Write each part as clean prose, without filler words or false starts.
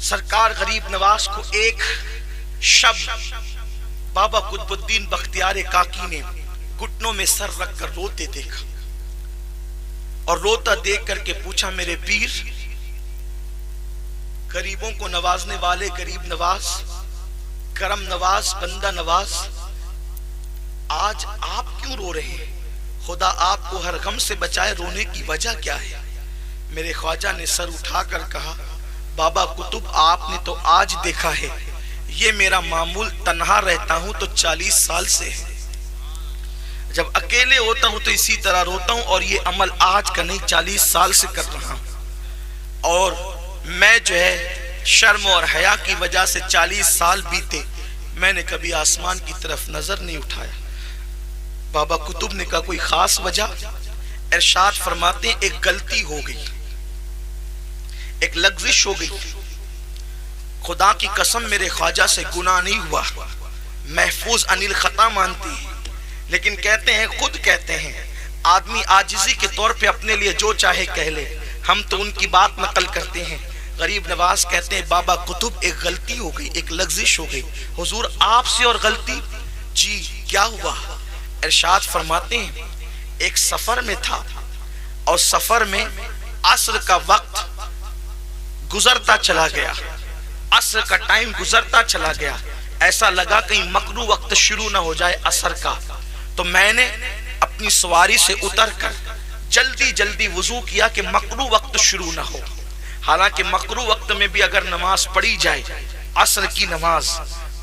سرکار غریب نواز کو ایک شب بابا قطب الدین بختیار کاکی نے گھٹنوں میں سر رکھ کر روتے دیکھا اور روتا دیکھ کر کے پوچھا، میرے پیر، غریبوں کو نوازنے والے غریب نواز، کرم نواز، بندہ نواز، آج آپ کیوں رو رہے ہیں؟ خدا آپ کو ہر غم سے بچائے، رونے کی وجہ کیا ہے؟ میرے خواجہ نے سر اٹھا کر کہا، بابا قطب، آپ نے تو آج دیکھا ہے، یہ میرا معمول، تنہا رہتا ہوں تو 40 سال سے ہے، جب اکیلے ہوتا ہوں تو اسی طرح روتا ہوں، اور یہ عمل آج کا نہیں 40 سال سے کر رہا ہوں، اور میں جو ہے شرم اور حیا کی وجہ سے 40 سال بیتے میں نے کبھی آسمان کی طرف نظر نہیں اٹھایا۔ بابا قطب نے کہا، کوئی خاص وجہ؟ ارشاد فرماتے ہیں، ایک غلطی ہو گئی، ایک لغزش ہو گئی، خدا کی قسم میرے خواجہ سے گناہ نہیں ہوا، محفوظ عن الخطا مانتے ہیں، لیکن کہتے ہیں، خود کہتے ہیں، آدمی عاجزی کے طور پہ اپنے لیے جو چاہے کہہ لے، ہم تو ان کی بات نقل کرتے ہیں۔ غریب نواز کہتے ہیں، بابا قطب، ایک غلطی ہو گئی، ایک لغزش ہو گئی۔ حضور آپ سے اور غلطی؟ جی، کیا ہوا؟ ارشاد فرماتے ہیں، ایک سفر میں تھا اور سفر میں عصر کا وقت گزرتا چلا گیا، عصر کا ٹائم گزرتا چلا گیا، ایسا لگا کہیں مکروہ وقت شروع نہ ہو جائے عصر کا، تو میں نے اپنی سواری سے اتر کر جلدی جلدی وضو کیا کہ مکروہ وقت شروع نہ ہو۔ حالانکہ مکروہ وقت میں بھی اگر نماز پڑھی جائے عصر کی نماز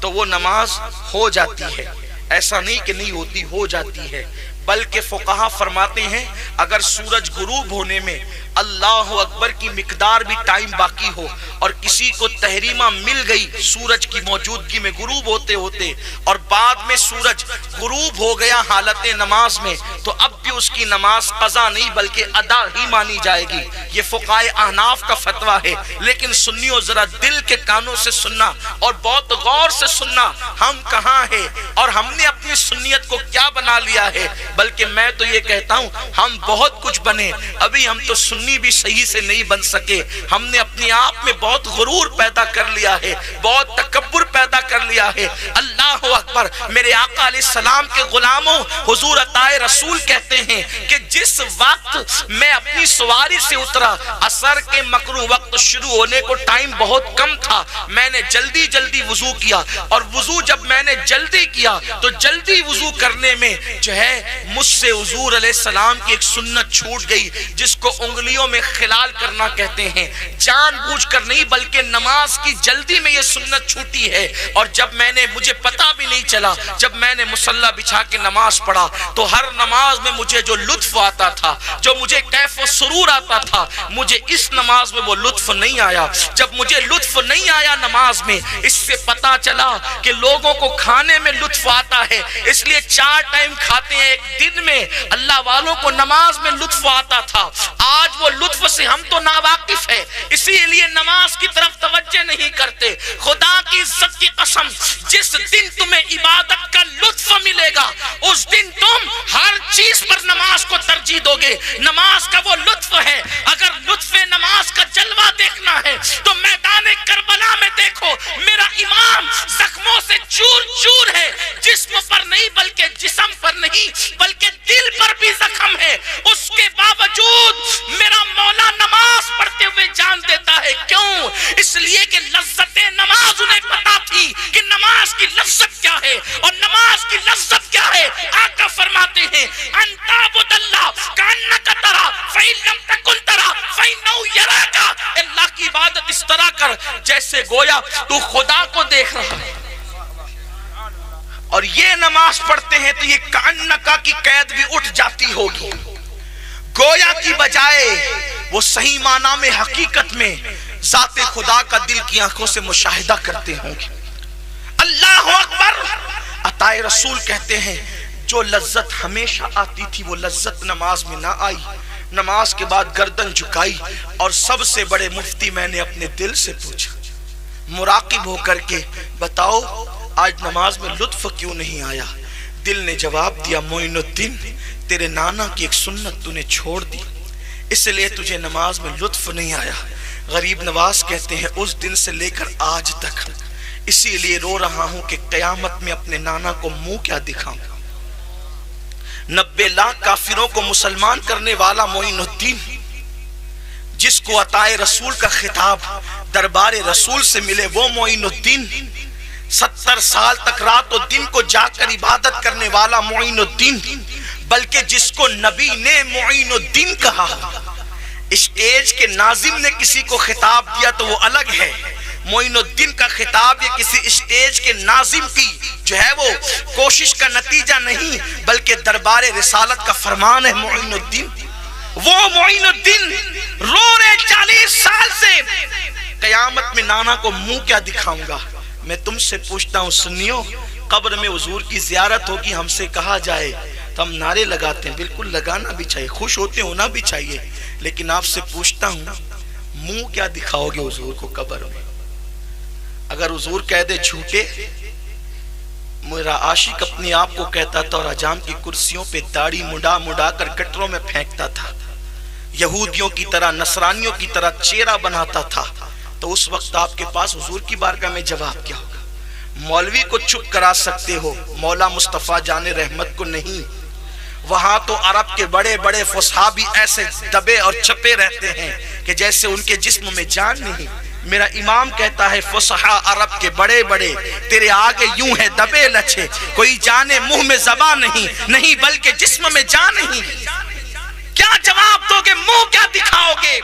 تو وہ نماز ہو جاتی ہے، ایسا نہیں کہ نہیں ہوتی، ہو جاتی ہے، بلکہ فقہا فرماتے ہیں اگر سورج غروب ہونے میں اللہ اکبر کی مقدار بھی ٹائم باقی ہو اور کسی کو تحریمہ مل گئی سورج کی موجودگی میں غروب ہوتے ہوتے اور بعد میں سورج غروب ہو گیا حالت نماز میں، تو اب بھی اس کی نماز قضا نہیں بلکہ ادا ہی مانی جائے گی۔ یہ فقہائے احناف کا فتویٰ ہے، لیکن سنیوں ذرا دل کے کانوں سے سننا اور بہت غور سے سننا، ہم کہاں ہیں اور ہم نے اپنی سنیت کو کیا بنا لیا ہے، بلکہ میں تو یہ کہتا ہوں ہم بہت کچھ بنے، ابھی ہم تو سنی بھی صحیح سے نہیں بن سکے، ہم نے اپنے آپ میں بہت غرور پیدا کر لیا ہے، بہت تکبر پیدا کر لیا ہے۔ اللہ اکبر، میرے آقا علیہ السلام کے غلاموں، حضور عطائے رسول کہتے ہیں کہ جس وقت میں اپنی سواری سے اترا عصر کے مکروہ وقت شروع ہونے کو ٹائم بہت کم تھا، میں نے جلدی جلدی وضو کیا، اور وضو جب میں نے جلدی کیا تو جلدی وضو کرنے میں جو ہے مجھ سے حضور علیہ السلام کی ایک سنت چھوٹ گئی جس کو انگلیوں میں خلال کرنا کہتے ہیں، جان بوجھ کر نہیں بلکہ نماز کی جلدی میں یہ سنت چھوٹی ہے، اور جب میں نے، مجھے پتا بھی نہیں چلا، جب میں نے مصلی بچھا کے نماز پڑھا تو ہر نماز میں مجھے جو لطف آتا تھا، جو مجھے کیف و سرور آتا تھا، مجھے اس نماز میں وہ لطف نہیں آیا۔ جب مجھے لطف نہیں آیا نماز میں، اس سے پتا چلا کہ لوگوں کو کھانے میں لطف آتا ہے، اس لیے 4 ٹائم کھاتے ہیں ایک دن میں، اللہ والوں کو نماز میں لطف آتا تھا، آج وہ لطف سے ہم تو ناواقف ہے، اسی لیے نماز کی طرف توجہ نہیں کرتے۔ خدا کی عزت کی قسم، جس دن تمہیں عبادت کا لطف ملے گا اس دن تم ہر چیز پر نماز کو ترجیح دو گے۔ نماز کا وہ لطف ہے، اگر لطف نماز کا جلوہ دیکھنا ہے تو میدان کربلا میں دیکھو، میرا امام زخموں سے چور چور ہے، جسم پر نہیں بلکہ جسم پر نہیں بلکہ دل پر بھی زخم ہے، اس کے باوجود میرا مولا نماز پڑھتے ہوئے جان دیتا ہے۔ کیوں؟ اس لیے کہ لذت نماز انہیں پتا تھی کہ نماز کی لذت کیا ہے، اور نماز کی لذت کیا ہے۔ آقا فرماتے ہیں انت عبد اللہ کانک ترا فإن لم تکن ترا فإنہ یراک، اللہ کی عبادت اس طرح کر جیسے گویا تو خدا کو دیکھ رہا ہے۔ اور یہ نماز پڑھتے ہیں تو یہ کانکا کی قید بھی اٹھ جاتی ہوگی، گویا کی بجائے وہ صحیح معنی میں حقیقت میں ذات خدا کا دل کی آنکھوں سے مشاہدہ کرتے ہوں گے۔ اللہ اکبر۔ عطائے رسول کہتے ہیں جو لذت ہمیشہ آتی تھی وہ لذت نماز میں نہ آئی، نماز کے بعد گردن جھکائی اور سب سے بڑے مفتی میں نے اپنے دل سے پوچھا مراقب ہو کر کے، بتاؤ آج نماز میں لطف کیوں نہیں آیا؟ دل نے جواب دیا، معین الدین تیرے نانا کی ایک سنت تو نے چھوڑ دی، اس لیے تجھے نماز میں لطف نہیں آیا۔ غریب نواز کہتے ہیں اس دن سے لے کر آج تک اسی لیے رو رہا ہوں کہ قیامت میں اپنے نانا کو منہ کیا دکھاؤں. 90 لاکھ کافروں کو مسلمان کرنے والا معین الدین، جس کو عطائے رسول کا خطاب دربار رسول سے ملے، وہ معین الدین، 70 سال تک رات و دن کو جا کر عبادت کرنے والا معین الدین، بلکہ جس کو نبی نے معین الدین کہا. اسٹیج کے ناظم نے کسی کو خطاب دیا تو وہ الگ ہے، معین الدین کا خطاب یہ کسی اسٹیج کے ناظم کی جو ہے وہ کوشش کا نتیجہ نہیں بلکہ دربار رسالت کا فرمان ہے. معین الدین، وہ معین الدین رو رہے 40 سال سے، قیامت میں نانا کو منہ کیا دکھاؤں گا. میں تم سے پوچھتا ہوں سنیو، قبر میں حضور کی زیارت ہوگی، ہم سے کہا جائے تو ہم نعرے لگاتے ہیں، بالکل لگانا بھی چاہیے، خوش ہوتے ہونا بھی چاہیے، لیکن آپ سے پوچھتا ہوں منہ کیا دکھاؤ گے حضور کو قبر میں؟ اگر حضور کہہ دے جھوٹے، میرا عاشق اپنے آپ کو کہتا تھا اور حجام کی کرسیوں پہ داڑھی مڈا مڈا کر گٹروں میں پھینکتا تھا، یہودیوں کی طرح نصرانیوں کی طرح چہرہ بناتا تھا، تو اس وقت آپ کے پاس حضور کی بارگاہ میں جواب کیا ہوگا؟ مولوی کو چپ کرا سکتے ہو، مولا مصطفیٰ جان رحمت کو نہیں. وہاں تو عرب کے بڑے بڑے فصحاء بھی ایسے دبے اور چھپے رہتے ہیں کہ جیسے ان کے جسم میں جان نہیں. میرا امام کہتا ہے فصحاء عرب کے بڑے بڑے تیرے آگے یوں ہے دبے لچھے، کوئی جانے منہ میں زبان نہیں بلکہ جسم میں جان نہیں. کیا جواب دو گے؟ منہ کیا دکھاؤ گے؟